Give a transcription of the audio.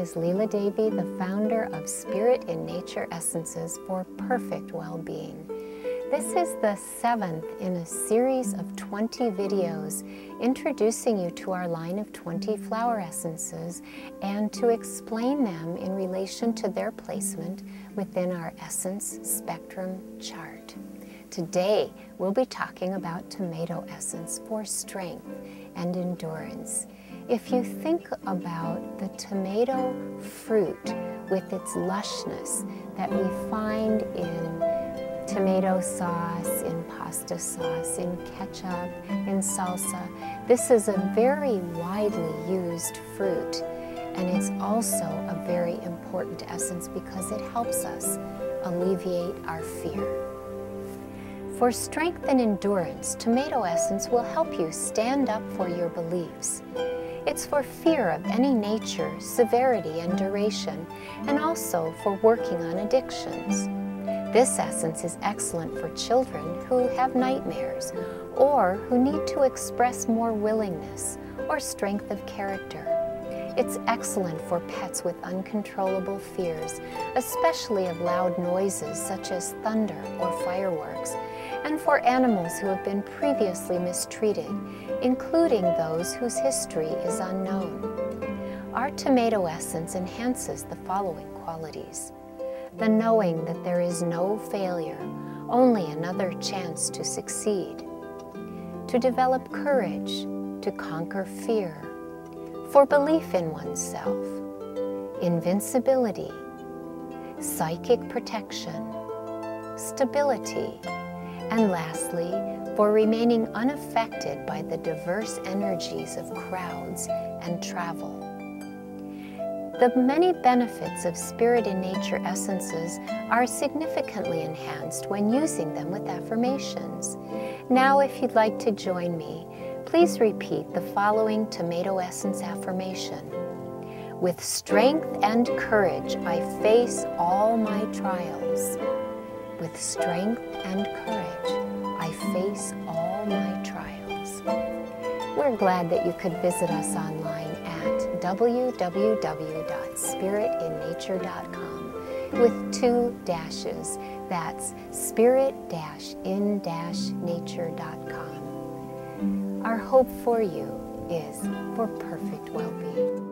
is Lila Devi, the founder of Spirit in Nature Essences for Perfect Well-Being. This is the 7th in a series of 20 videos introducing you to our line of 20 flower essences and to explain them in relation to their placement within our essence spectrum chart. Today, we'll be talking about tomato essence for strength and endurance. If you think about the tomato fruit with its lushness that we find in tomato sauce, in pasta sauce, in ketchup, in salsa, this is a very widely used fruit, and it's also a very important essence because it helps us alleviate our fear. For strength and endurance, tomato essence will help you stand up for your beliefs. It's for fear of any nature, severity, and duration, and also for working on addictions. This essence is excellent for children who have nightmares or who need to express more willingness or strength of character. It's excellent for pets with uncontrollable fears, especially of loud noises such as thunder or fireworks, and for animals who have been previously mistreated, including those whose history is unknown. Our tomato essence enhances the following qualities: the knowing that there is no failure, only another chance to succeed; to develop courage, to conquer fear; for belief in oneself; invincibility; psychic protection; stability; and lastly, for remaining unaffected by the diverse energies of crowds and travel. The many benefits of Spirit in Nature essences are significantly enhanced when using them with affirmations. Now, if you'd like to join me, please repeat the following tomato essence affirmation. With strength and courage, I face all my trials. With strength and courage, I face all my trials. We're glad that you could visit us online at www.spiritinnature.com with 2 dashes. That's spirit-in-nature.com. Our hope for you is for perfect well-being.